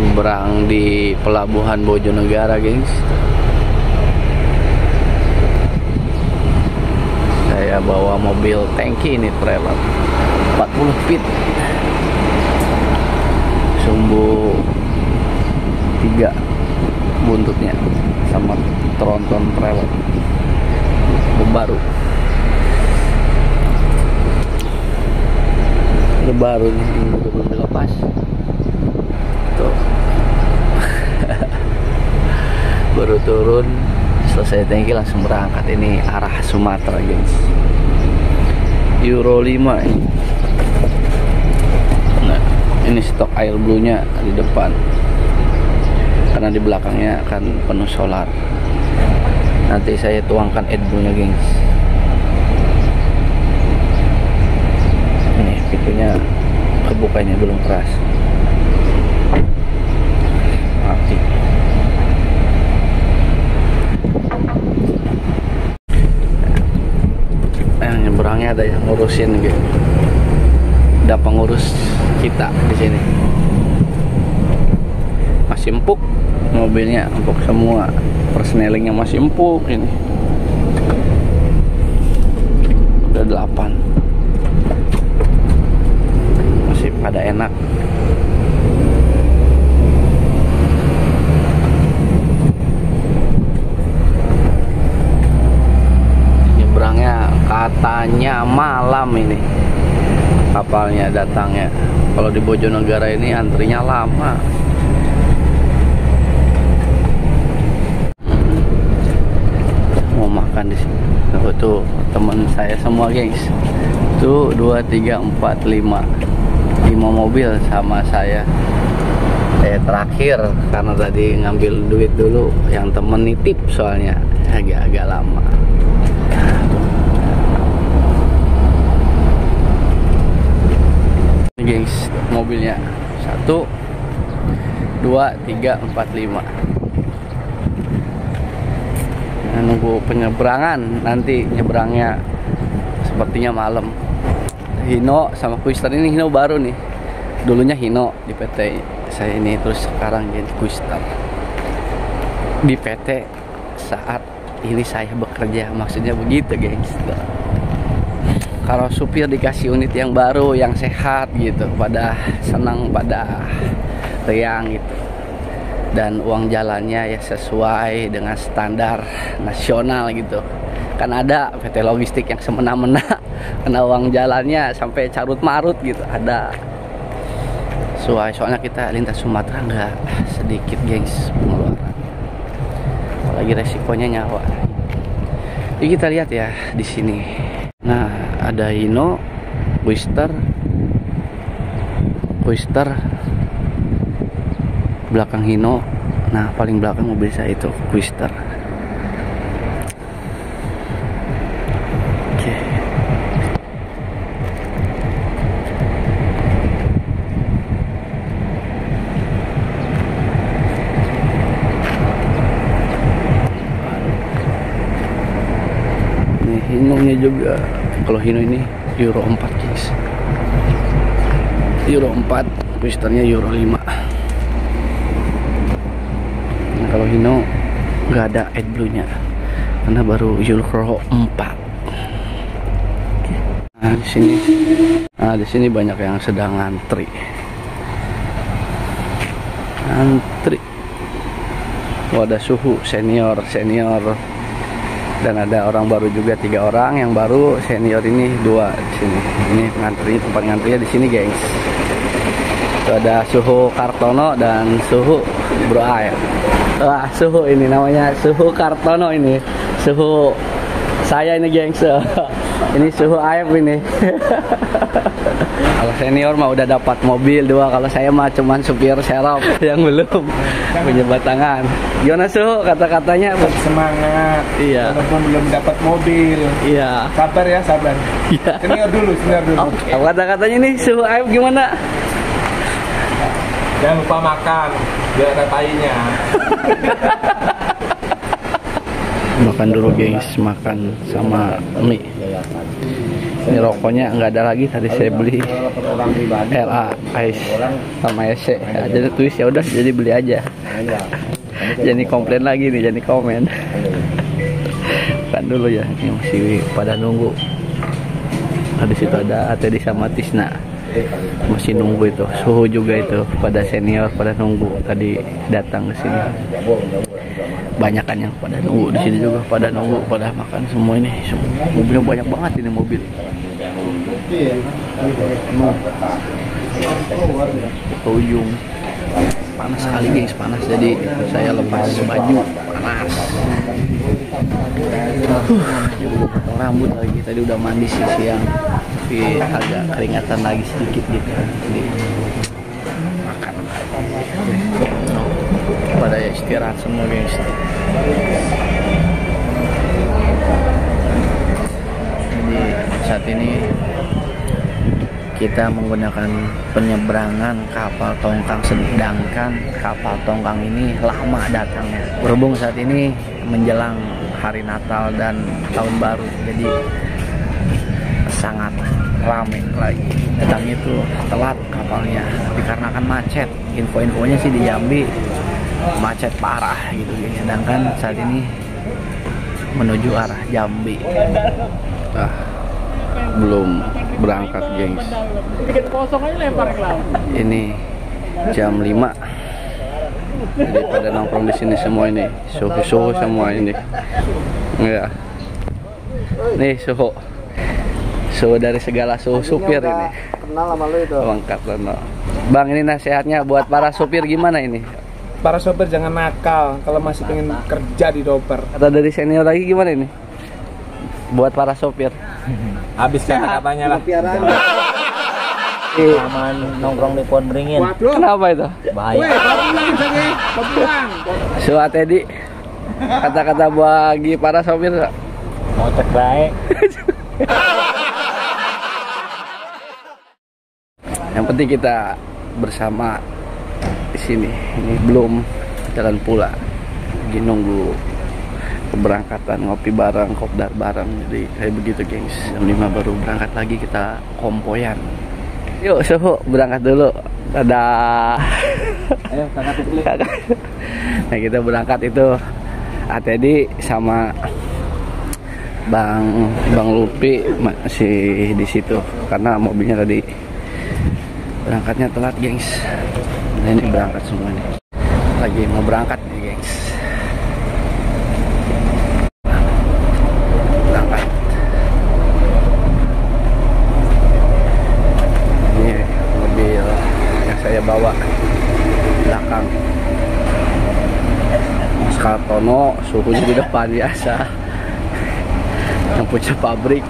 nyebrang di pelabuhan Bojonegara, gengs. Saya bawa mobil tangki ini, trailer 40 feet, sumbu 3 buntutnya sama tronton trailer baru. Ini baru nih, belum dilepas tuh. Baru turun, selesai tangki langsung berangkat. Ini arah Sumatera, guys. Euro 5 ini. Nah, ini stok air blue nya di depan, karena di belakangnya akan penuh solar. Nanti saya tuangkan air blue nya, gengs. Ini pintunya kebukanya belum keras, mati. Nyebrangnya ada yang ngurusin gitu. Ada pengurus kita di sini. Masih empuk mobilnya, empuk semua. Persnelingnya masih empuk ini. Udah 8. Masih pada enak. Katanya malam ini kapalnya datangnya. Kalau di Bojonegara ini antrinya lama. Mau makan di sini. Tuh teman saya semua, guys. Tuh 2, 3, 4, 5 mobil sama saya. Saya terakhir karena tadi ngambil duit dulu. Yang temen nitip soalnya agak lama. Gengs, mobilnya 1, 2, 3, 4, 5. Nah, nunggu penyeberangan. Nanti nyebrangnya sepertinya malam. Hino sama Quister ini. Hino baru nih, dulunya Hino di PT saya ini, terus sekarang jadi Quister di PT saat ini saya bekerja. Maksudnya begitu, gengs. Kalau supir dikasih unit yang baru, yang sehat gitu, pada senang, pada riang gitu. Dan uang jalannya ya sesuai dengan standar nasional gitu. Kan ada PT logistik yang semena-mena, kena uang jalannya sampai carut marut gitu. Ada sesuai, soalnya kita lintas Sumatera nggak sedikit, gengs, pengeluaran. Apalagi resikonya nyawa. Jadi kita lihat ya di sini. Nah, ada Hino, Quister, belakang Hino. Nah, paling belakang mobil saya itu Quister. Oke. Ini Hino-nya juga. Kalau Hino ini Euro 4, guys. Euro 4, Quisternya Euro 5. Nah, kalau Hino nggak ada AdBlue-nya karena baru Euro 4. Nah, di sini banyak yang sedang ngantri. Oh, ada suhu senior. Dan ada orang baru juga, 3 orang yang baru. Senior ini 2 di sini. Ini ngantri, tempat ngantrinya di sini, gengs. Itu ada Suhu Kartono dan Suhu Bro Aep. Wah, Suhu ini namanya Suhu Kartono ini. Suhu saya ini, gengs. Ini Suhu Aep ini. Kalau senior mah udah dapat mobil 2. Kalau saya mah cuman supir serop yang belum penyebat tangan. Gimana Suhu, kata-katanya? Semangat. Iya. Walaupun belum dapat mobil. Iya. Sabar ya, sabar. Iya. Senior dulu. Oke. Kata-katanya nih Suhu Aep gimana? Jangan lupa makan biar ada tainya. Makan dulu, guys, makan sama mie. Ini rokoknya nggak ada lagi, tadi saya beli RA Ais sama SC. Jadi tulis ya udah jadi beli aja. Jadi komplain lagi nih, jadi komen. Kan dulu ya, ini masih pada nunggu. Di situ ada Atedi sama Tisna. Masih nunggu itu. Suhu juga itu pada senior pada nunggu tadi datang ke sini. Banyak kan yang pada nunggu di sini juga pada nunggu, pada makan semua ini. Mobilnya banyak banget ini mobil. Ujung panas sekali guys, panas, jadi saya lepas baju panas. Juga potong rambut lagi, tadi udah mandi siang tapi agak keringatan lagi sedikit gitu. Jadi makan pada istirahat semua guys. Jadi saat ini kita menggunakan penyeberangan kapal tongkang, sedangkan kapal tongkang ini lama datangnya. Berhubung saat ini menjelang hari Natal dan Tahun Baru, jadi sangat ramai lagi. Datangnya itu telat kapalnya, dikarenakan macet. Info-infonya sih di Jambi macet parah gitu. Sedangkan saat ini menuju arah Jambi. Belum berangkat gengs. Ini jam 5. Jadi pada nongkrong di sini semua ini. Suhu semua ini. Ya. Nih suhu dari segala suhu supir ini. Kenal sama lu itu. Lengkap loh. Bang, ini nasihatnya buat para supir gimana ini? Para sopir jangan nakal kalau masih pengen kerja di doper. Atau dari senior lagi gimana ini? Buat para sopir. Habis kata-katanya lah. Aman nongkrong di pohon beringin. Waduh. Kenapa itu? Bahaya. Pulang. So Teddy, kata-kata bagi para sopir. Mau cek baik. Yang penting kita bersama di sini. Ini belum jalan pula. Lagi nunggu keberangkatan, ngopi bareng, kopdar bareng. Jadi kayak begitu gengs. Jam 5 baru berangkat lagi, kita kompoyan. Yuk suhu berangkat dulu. Dadah. Ayo kakak dulu. Nah kita berangkat itu Atedi sama Bang Lupi masih di situ karena mobilnya tadi berangkatnya telat gengs. Nah ini berangkat semua nih. Lagi mau berangkat nih gengs. Bawa belakang Mas Kartono, suhunya di depan biasa yang punya pabrik.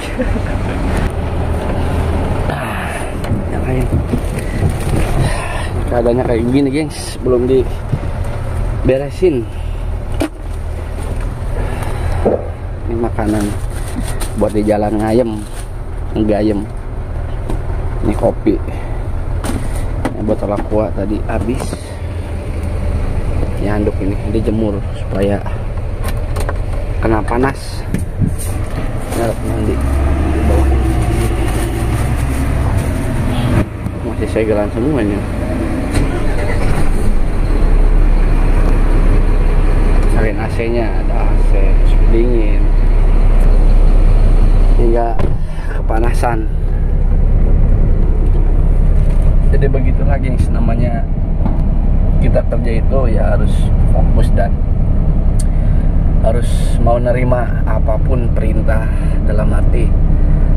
Yang lain keadaannya kayak gini gengs, belum diberesin. Ini makanan buat di jalan ngayem. Ini kopi, botol aqua tadi habis. Ya handuk ini dijemur supaya kena panas. Nanti di bawah masih segelan semuanya. Nyalain AC-nya, ada AC dingin hingga kepanasan. Jadi begitulah gengs, namanya kita kerja itu ya harus fokus dan harus mau nerima apapun perintah, dalam arti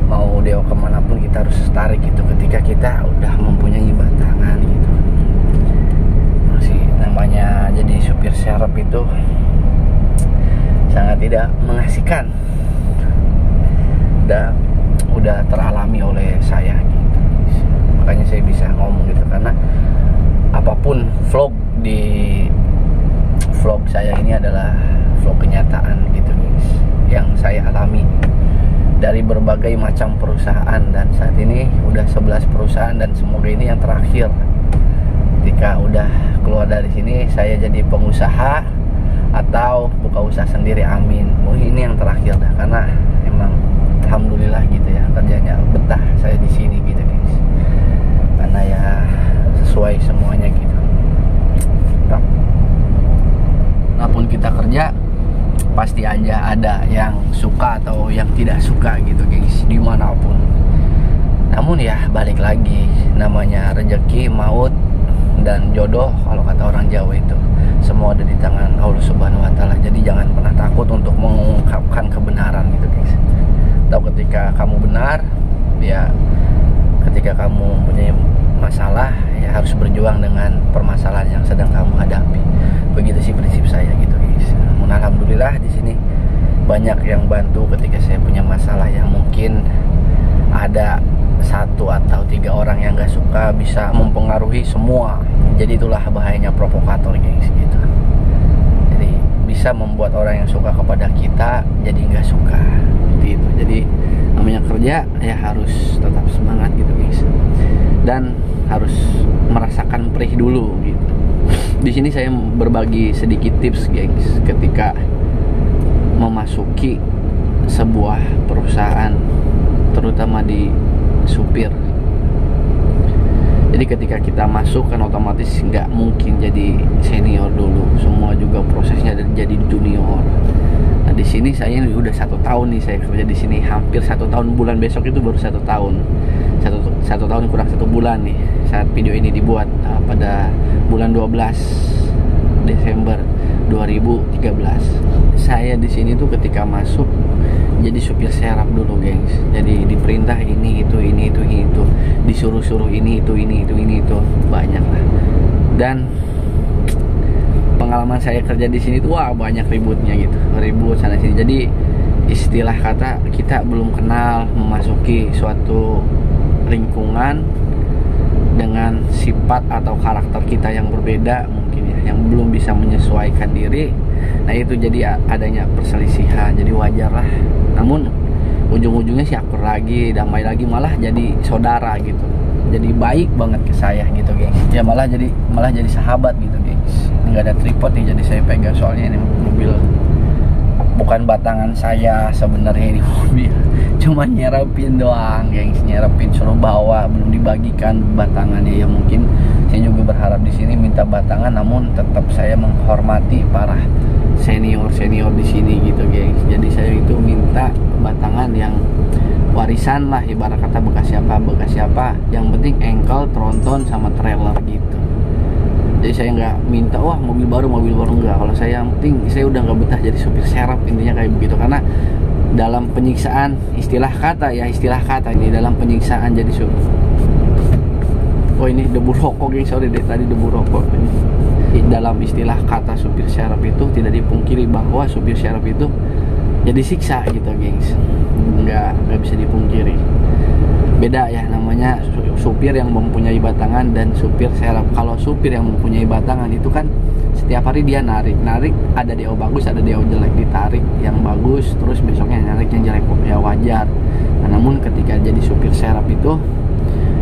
mau dia kemanapun kita harus tarik gitu ketika kita udah mempunyai batangan gitu. Masih namanya jadi supir serep itu sangat tidak mengasihkan. Udah teralami oleh saya gitu. Makanya saya bisa ngomong gitu karena apapun vlog saya ini adalah vlog kenyataan gitu guys, yang saya alami dari berbagai macam perusahaan, dan saat ini udah 11 perusahaan dan semoga ini yang terakhir. Ketika udah keluar dari sini saya jadi pengusaha atau buka usaha sendiri, amin. Ini yang terakhir dah, karena emang alhamdulillah gitu ya, kerjanya betah saya di sini gitu guys. Karena ya sesuai semuanya gitu. Walaupun kita kerja pasti aja ada yang suka atau yang tidak suka gitu guys, dimanapun. Namun ya balik lagi, namanya rezeki, maut, dan jodoh kalau kata orang Jawa itu semua ada di tangan Allah Subhanahu wa Ta'ala. Jadi jangan pernah takut untuk mengungkapkan kebenaran gitu guys. Tahu ketika kamu benar, ya ketika kamu punya masalah ya harus berjuang dengan permasalahan yang sedang kamu hadapi. Begitu sih prinsip saya gitu guys. Namun alhamdulillah di sini banyak yang bantu ketika saya punya masalah yang mungkin ada 1 atau 3 orang yang gak suka bisa mempengaruhi semua. Jadi itulah bahayanya provokator guys gitu. Jadi bisa membuat orang yang suka kepada kita jadi gak suka seperti itu. Jadi namanya kerja ya harus tetap semangat gitu guys, dan harus merasakan perih dulu gitu. Di sini saya berbagi sedikit tips guys ketika memasuki sebuah perusahaan, terutama di supir. Jadi ketika kita masuk kan otomatis nggak mungkin jadi senior dulu, semua juga prosesnya jadi junior. Nah di sini saya udah 1 tahun nih saya kerja di sini, hampir 1 tahun, bulan besok itu baru 1 tahun. Satu tahun kurang 1 bulan nih saat video ini dibuat pada bulan 12 Desember 2013. Saya di sini tuh ketika masuk jadi supir serap dulu gengs. Jadi diperintah ini itu, disuruh-suruh ini itu, banyak lah. Dan pengalaman saya kerja di sini tuh wah banyak ributnya gitu, ribut sana sini. Jadi istilah kata kita belum kenal memasuki suatu lingkungan dengan sifat atau karakter kita yang berbeda mungkin ya, yang belum bisa menyesuaikan diri. Nah itu jadi adanya perselisihan, jadi wajar lah. Namun ujung-ujungnya sih akur lagi, damai lagi, malah jadi saudara gitu. Jadi baik banget ke saya gitu guys. Ya malah jadi sahabat gitu guys. Nggak ada tripod nih, jadi saya pegang, soalnya ini mobil bukan batangan saya sebenarnya, ini mobil cuma nyerapin doang gengs, nyerapin, suruh bawa, belum dibagikan batangannya. Ya mungkin saya juga berharap di sini minta batangan, namun tetap saya menghormati para senior di sini gitu gengs. Jadi saya itu minta batangan yang warisan lah, ibarat kata bekas siapa, yang penting engkel, tronton, sama trailer gitu. Jadi saya nggak minta wah mobil baru enggak. Kalau saya yang penting saya udah nggak betah jadi supir serap, intinya kayak begitu. Karena dalam penyiksaan, istilah kata ini, dalam penyiksaan jadi supir. Oh ini debu rokok geng, sorry deh tadi debu rokok. Dalam istilah kata supir serap itu tidak dipungkiri bahwa supir serap itu jadi siksa gitu gengs, nggak bisa dipungkiri. Beda ya namanya supir yang mempunyai batangan dan supir serap. Kalau supir yang mempunyai batangan itu kan setiap hari dia narik, ada DO bagus, ada DO jelek, ditarik yang bagus, terus besoknya narik yang jelek, ya wajar. Nah, namun ketika jadi supir serap itu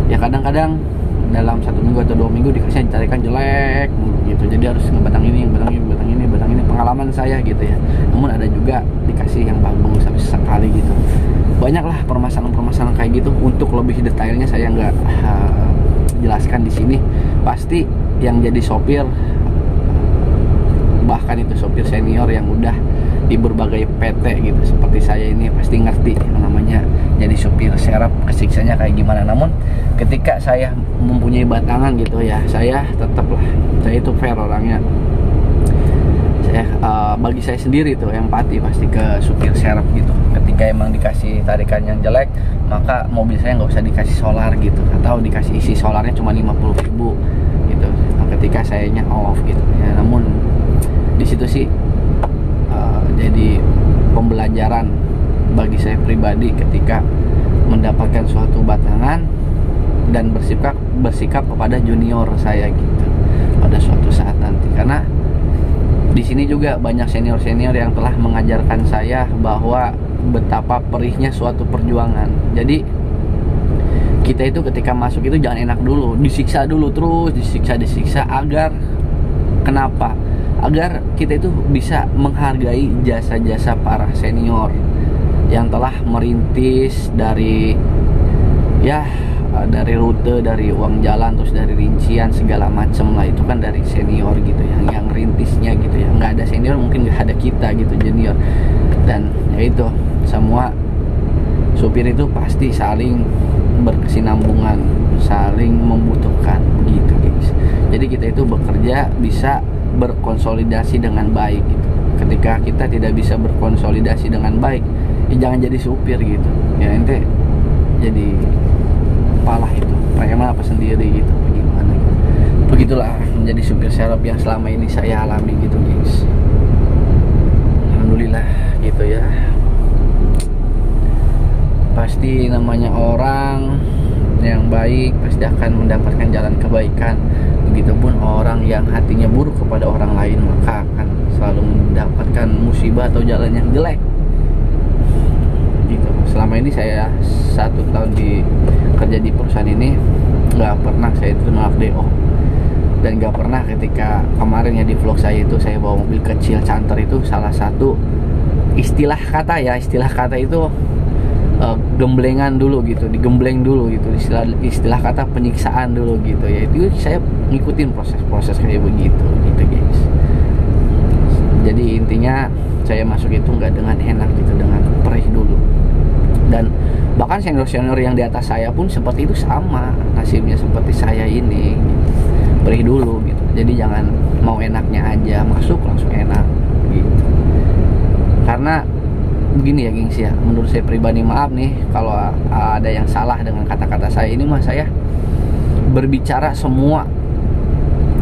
ya kadang-kadang dalam 1 minggu atau 2 minggu dikasih tarikan jelek gitu. Jadi harus ngebatang ini, pengalaman saya gitu ya. Namun ada juga dikasih yang bagus habis sekali gitu. Banyaklah permasalahan kayak gitu. Untuk lebih detailnya saya nggak jelaskan di sini. Pasti yang jadi sopir, bahkan itu sopir senior yang udah di berbagai PT gitu seperti saya ini, pasti ngerti yang namanya jadi supir serap kesiksanya kayak gimana. Namun ketika saya mempunyai batangan gitu ya, saya tetaplah, saya itu fair orangnya. Saya bagi saya sendiri tuh empati pasti ke supir serap gitu. Ketika emang dikasih tarikan yang jelek, maka mobil saya nggak usah dikasih solar gitu, atau dikasih isi solarnya cuma 50.000 gitu. Nah, ketika sayanya off gitu ya. Namun di situ sih jadi pembelajaran bagi saya pribadi ketika mendapatkan suatu batangan dan bersikap kepada junior saya gitu pada suatu saat nanti. Karena di sini juga banyak senior yang telah mengajarkan saya bahwa betapa perihnya suatu perjuangan. Jadi kita itu ketika masuk itu jangan enak dulu, disiksa dulu, terus disiksa agar kenapa? Agar kita itu bisa menghargai jasa-jasa para senior yang telah merintis dari ya dari rute, dari uang jalan, terus dari rincian segala macem lah, itu kan dari senior gitu ya, yang rintisnya gitu ya. Nggak ada senior mungkin nggak ada kita gitu, junior. Dan ya itu, semua supir itu pasti saling berkesinambungan, saling membutuhkan begitu guys. Jadi kita itu bekerja bisa berkonsolidasi dengan baik gitu. Ketika kita tidak bisa berkonsolidasi dengan baik, ya jangan jadi supir gitu ya, ente jadi palah itu preman apa sendiri gitu, bagaimana gitu. Begitulah menjadi supir serap yang selama ini saya alami gitu guys. Alhamdulillah gitu ya. Pasti namanya orang yang baik pasti akan mendapatkan jalan kebaikan. Begitupun orang yang hatinya buruk kepada orang lain, maka akan selalu mendapatkan musibah atau jalan yang jelek gitu. Selama ini saya 1 tahun kerja di perusahaan ini, nggak pernah saya itu nolak DO. Dan nggak pernah ketika kemarin ya di vlog saya itu saya bawa mobil kecil canter, itu salah satu istilah kata itu gemblengan dulu gitu, digembleng dulu gitu, istilah kata penyiksaan dulu gitu ya. Itu saya ngikutin proses kayak begitu gitu guys. Jadi intinya saya masuk itu nggak dengan enak gitu, dengan perih dulu. Dan bahkan senior yang di atas saya pun seperti itu, sama nasibnya seperti saya ini gitu. Perih dulu gitu. Jadi jangan mau enaknya aja masuk langsung enak gitu. Karena begini ya gengs ya, menurut saya pribadi, maaf nih kalau ada yang salah dengan kata-kata saya ini, mas saya berbicara semua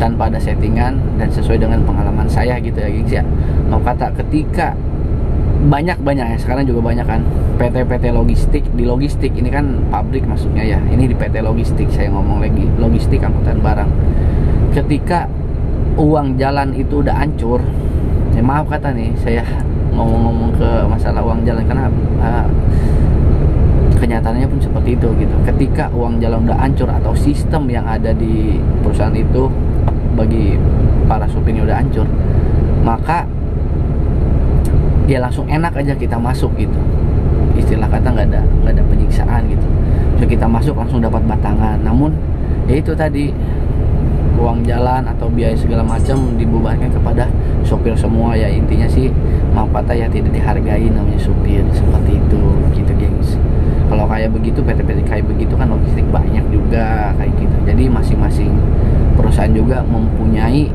tanpa ada settingan dan sesuai dengan pengalaman saya gitu ya gengs ya. Mau kata ketika banyak ya, sekarang juga banyak kan PT logistik, di logistik ini kan pabrik masuknya ya, ini di PT logistik saya ngomong lagi, logistik angkutan barang. Ketika uang jalan itu udah hancur ya, maaf kata nih saya ngomong ke masalah uang jalan, karena kenyataannya pun seperti itu gitu. Ketika uang jalan udah hancur atau sistem yang ada di perusahaan itu bagi para supirnya udah hancur, maka ya langsung enak aja kita masuk gitu. Istilah kata nggak ada penyiksaan gitu. So kita masuk langsung dapat batangan. Namun ya itu tadi, uang jalan atau biaya segala macam dibebankan kepada sopir semua ya. Intinya sih maaf kata ya, tidak dihargai namanya supir, seperti itu gitu gengs. Kalau kayak begitu, PT-PT kayak begitu kan logistik banyak juga kayak gitu. Jadi masing-masing perusahaan juga mempunyai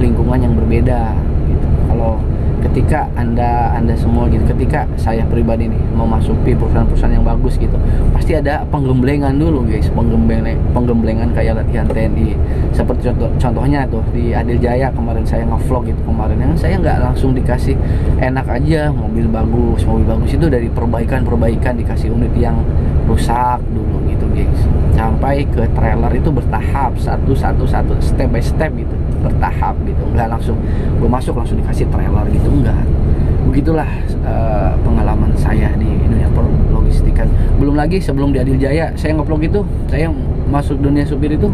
lingkungan yang berbeda gitu. Kalau ketika anda semua gitu, ketika saya pribadi nih mau masuki perusahaan-perusahaan yang bagus gitu, pasti ada penggemblengan dulu guys, penggemblengan kayak latihan TNI. Seperti contohnya tuh di Adil Jaya kemarin saya ngevlog gitu kemarin, yang saya nggak langsung dikasih enak aja mobil bagus itu dari perbaikan dikasih unit yang rusak dulu gitu guys, sampai ke trailer itu bertahap, satu step by step gitu, bertahap gitu, nggak langsung gue masuk langsung dikasih trailer gitu, enggak. Begitulah pengalaman saya di dunia perlogistikan. Belum lagi sebelum di Adil Jaya saya ngevlog itu, saya masuk dunia supir itu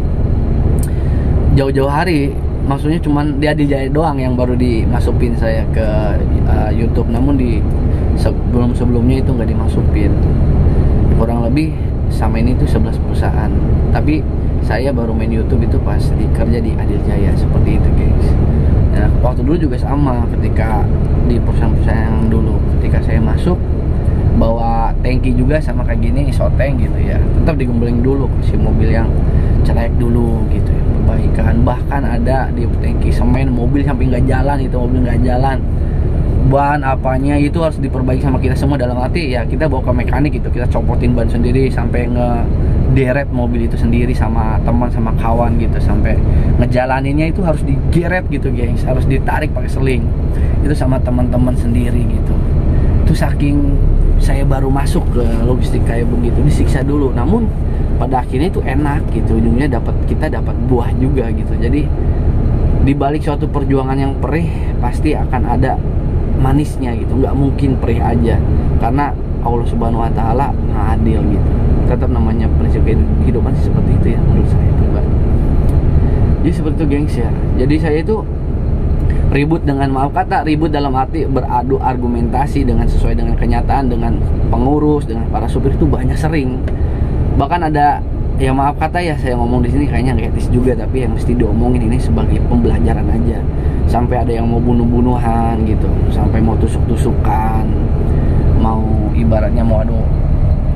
jauh-jauh hari, maksudnya cuman di Adil Jaya doang yang baru dimasukin saya ke YouTube. Namun di sebelumnya itu nggak dimasukin. Kurang lebih sama ini tuh 11 perusahaan, tapi saya baru main YouTube itu pas kerja di Adil Jaya, seperti itu guys. Nah, waktu dulu juga sama, ketika di perusahaan-perusahaan yang dulu, ketika saya masuk bawa tangki juga sama kayak gini, isoteng gitu ya, tetap digembleng dulu, kasih mobil yang celek dulu gitu ya, perbaikan. Bahkan ada di tangki semen mobil sampai nggak jalan, itu mobil nggak jalan, ban apanya itu harus diperbaiki sama kita semua. Dalam arti ya kita bawa ke mekanik gitu, kita copotin ban sendiri sampai ngederet mobil itu sendiri sama teman sama kawan gitu, sampai ngejalaninnya itu harus digeret gitu guys, harus ditarik pakai seling itu sama teman-teman sendiri gitu. Itu saking saya baru masuk ke logistik kayak begitu, disiksa dulu, namun pada akhirnya itu enak gitu, ujungnya kita dapat buah juga gitu. Jadi di balik suatu perjuangan yang perih pasti akan ada manisnya gitu, nggak mungkin perih aja, karena Allah Subhanahu Wa Taala adil gitu. Tetap namanya prinsip kehidupan sih seperti itu ya menurut saya pribadi. Jadi seperti itu gengs ya. Jadi saya itu ribut dengan, maaf kata ribut dalam arti beradu argumentasi dengan sesuai dengan kenyataan, dengan pengurus, dengan para supir itu banyak sering. Bahkan ada ya maaf kata ya saya ngomong di sini kayaknya nggak etis juga, tapi yang mesti diomongin ini sebagai pembelajaran aja. Sampai ada yang mau bunuh-bunuhan gitu, sampai mau tusuk-tusukan, mau ibaratnya mau adu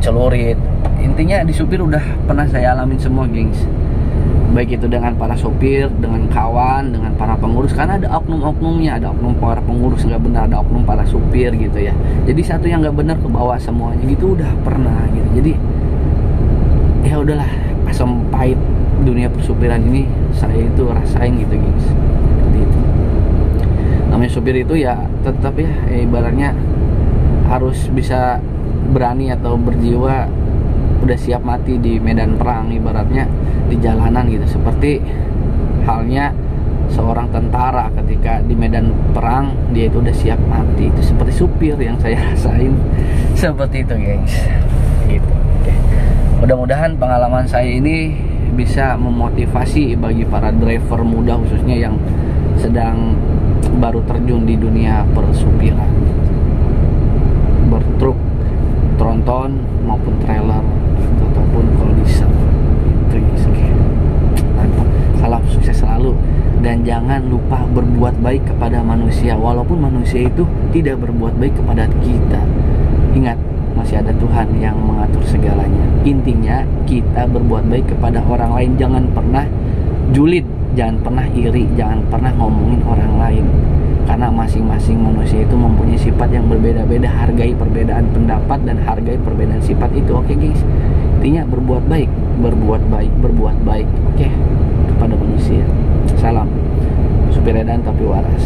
celurit. Intinya di supir udah pernah saya alamin semua, gengs. Baik itu dengan para sopir, dengan kawan, dengan para pengurus. Karena ada oknum-oknumnya, ada oknum para pengurus nggak benar, ada oknum para supir gitu ya. Jadi satu yang nggak benar ke bawah semuanya gitu udah pernah gitu. Jadi ya udahlah, asam pahit dunia persupiran ini saya itu rasain gitu, gengs. Seperti itu. Namanya supir itu ya tetap ya ibaratnya harus bisa berani atau berjiwa udah siap mati di medan perang, ibaratnya di jalanan gitu. Seperti halnya seorang tentara ketika di medan perang dia itu udah siap mati. Itu seperti supir yang saya rasain seperti itu, gengs. Gitu. Oke. Mudah-mudahan pengalaman saya ini bisa memotivasi bagi para driver muda khususnya yang sedang baru terjun di dunia persupiran, bertruk, tronton maupun trailer gitu, ataupun kalau bisa itu guys. Oke. Mantap. Salam sukses selalu dan jangan lupa berbuat baik kepada manusia walaupun manusia itu tidak berbuat baik kepada kita. Ingat, masih ada Tuhan yang mengatur segalanya. Intinya kita berbuat baik kepada orang lain, jangan pernah julid, jangan pernah iri, jangan pernah ngomongin orang lain. Karena masing-masing manusia itu mempunyai sifat yang berbeda-beda. Hargai perbedaan pendapat dan hargai perbedaan sifat itu. Oke, guys. Intinya berbuat baik, berbuat baik, berbuat baik. Oke, kepada manusia. Salam. Supir Edan tapi waras.